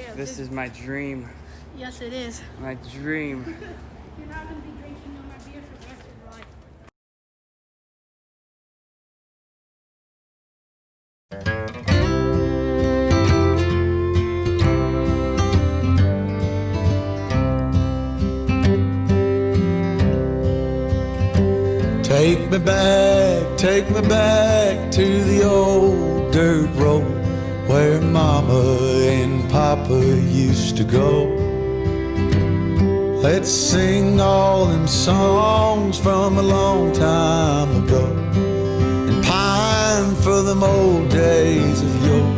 Yeah, This is my dream. Yes, it is. My dream. You're not going to be drinking no more beer for the rest of your life. Take me back to the old dirt road where Mama and Papa used to go. Let's sing all them songs from a long time ago and pine for them old days of yore.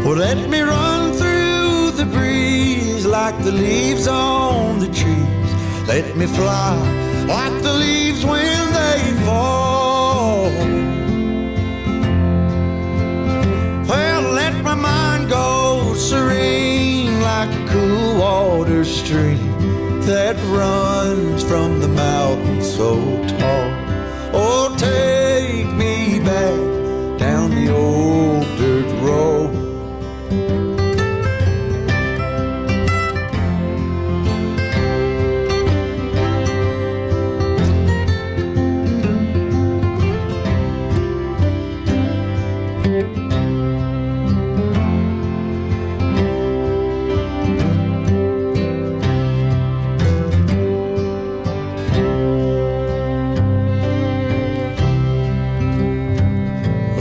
Well, let me run through the breeze like the leaves on the trees. Let me fly like the leaves when they fall. Well, let my mind go serene like a cool water stream that runs from the mountain so tall. Oh, take me back down the old dirt road.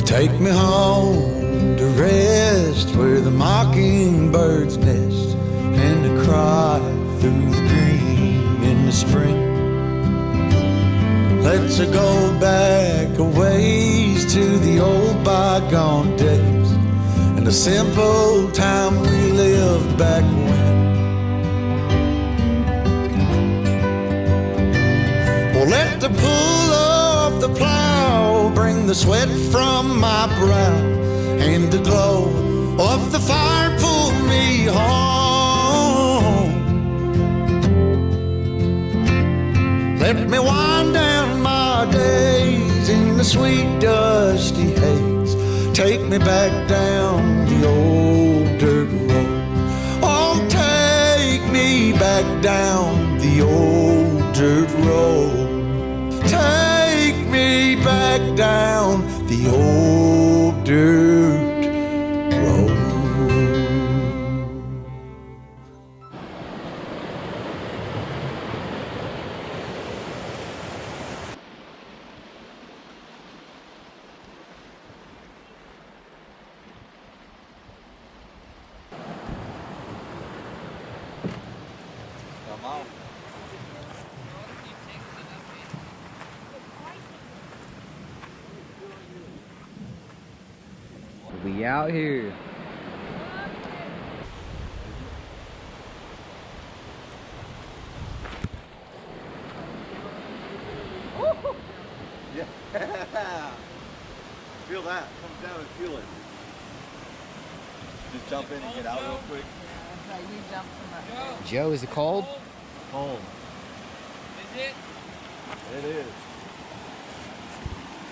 Take me home to rest where the mockingbirds nest and to cry through the green in the spring. Let's go back a ways to the old bygone days and the simple time we lived back when. Well, let the pull of the plow bring the sweat from my brow and the glow of the fire pull me home. Let me wind down my days in the sweet dusty haze. Take me back down the old dirt road. Oh, take me back down the old dirt road. Take me back down the old dirt road. Come on. We out here. Yeah. Feel that. Come down and feel it. Just jump in and get out real quick. Joe, is it cold? Home. Is it? It is.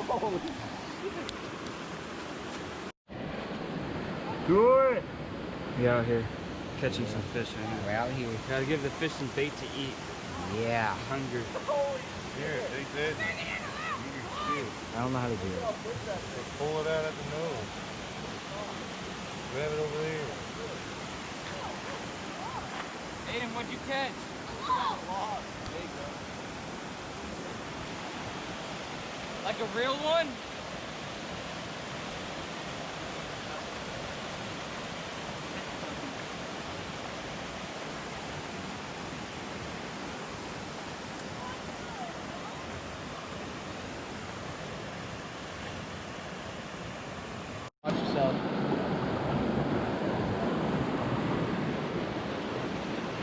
Holy shit. Good. We out here. Catching some fish right now. We're out here. Gotta give the fish some bait to eat. Yeah. Hungry. Here, take that. I don't know how to do it. Just pull it out at the nose. Grab it over there. Aiden, what'd you catch? There you go. Like a real one? Watch yourself.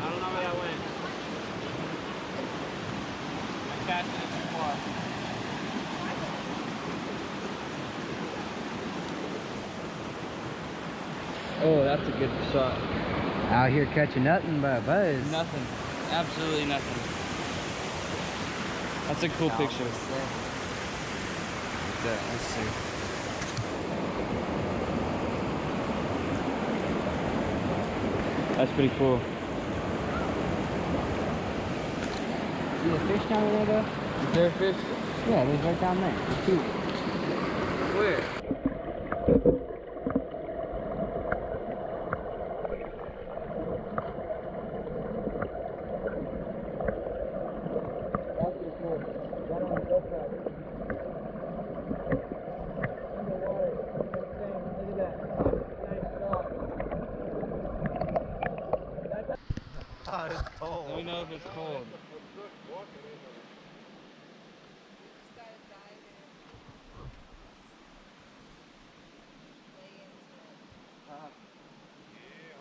I don't know where that went. I casted it too far. Oh, that's a good shot. Out here catching nothing but a buzz. Nothing. Absolutely nothing. That's a cool picture. Let's see. That's pretty cool. See the fish down there though? Is there a fish? Yeah, there's right down there. Two. Where? Ah, it's cold. Let me know if it's cold.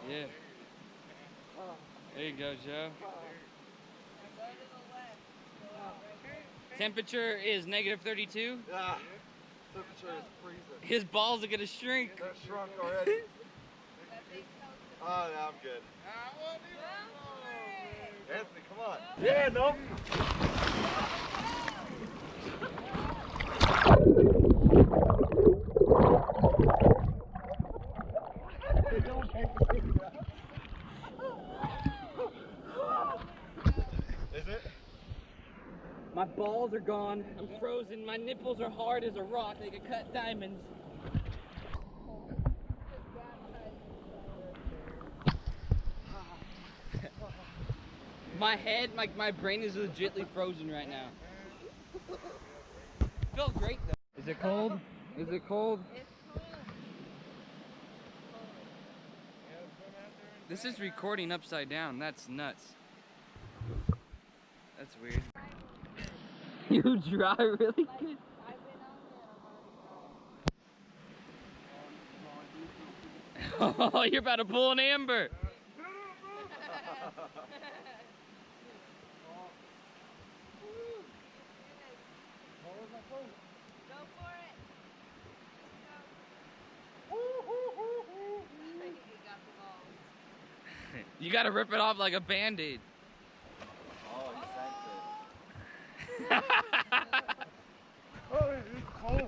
Yeah. There you go, Joe. Temperature is -32. Yeah. Temperature is freezing. His balls are gonna shrink. That shrunk already. Oh, yeah, I'm good. Anthony, come on. Yeah, no. Is it? My balls are gone. I'm frozen. My nipples are hard as a rock. They could cut diamonds. My head, my brain is legitly frozen right now. Feels great though. Is it cold? Is it cold? It's cold. This is recording upside down. That's nuts. That's weird. You dry really good? I've been on there and I'm already dry. Oh, you're about to pull an amber. Go for it. You got the balls. You gotta rip it off like a band-aid. Oh, he sank it. Oh, it's cold.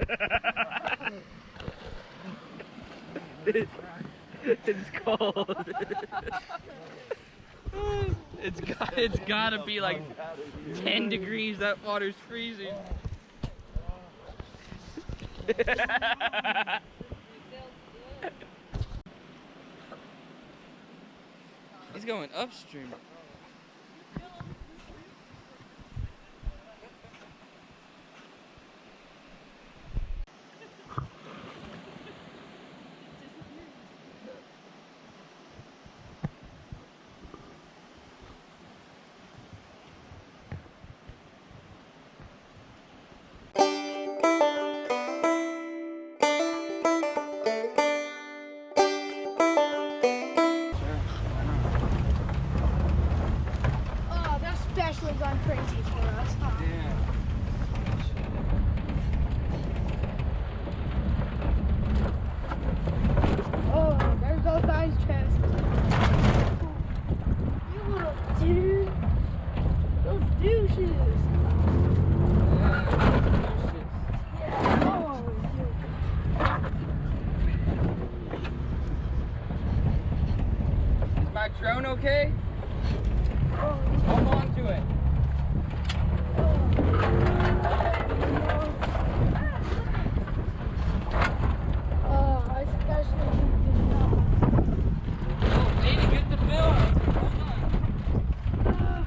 It's cold. It's gotta be like 10 degrees. That water's freezing. He's going upstream. Oh, that's especially gone crazy for us, huh? Yeah. Oh, there's those guy's chest. You little dude. Those douches. Yeah, oh, dude. Is my drone okay? Hold on to it. Oh, I especially did not. Oh, Aiden, get the film. Hold on.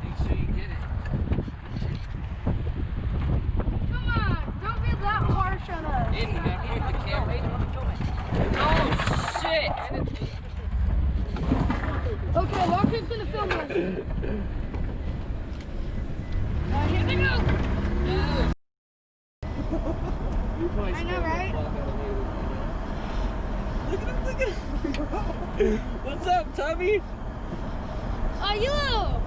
Make sure you get it. Come on, don't be that harsh on us. Aiden, you gotta point the camera. Oh, shit. Okay, Lockett's gonna film us. Here they go. I know, right? Look at him, look at him. What's up, Tubby? Oh, you little.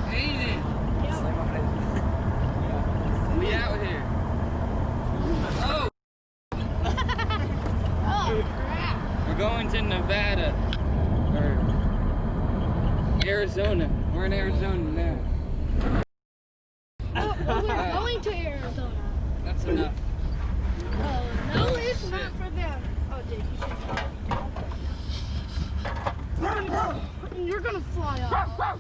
Aiden. We out here. Oh, Oh, crap. we're going to Nevada. Or Arizona. We're in Arizona now. What you're gonna fly off.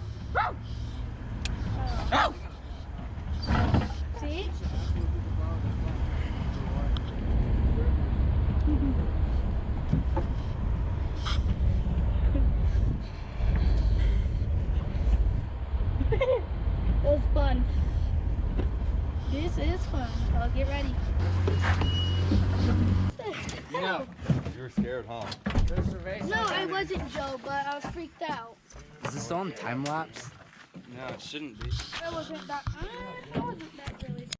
See? It was fun. This is fun. I'll get ready. Yeah. You were scared, huh? No, I wasn't, Joe, but I was freaked out. Is this still on time lapse? No, it shouldn't be. I wasn't that. I wasn't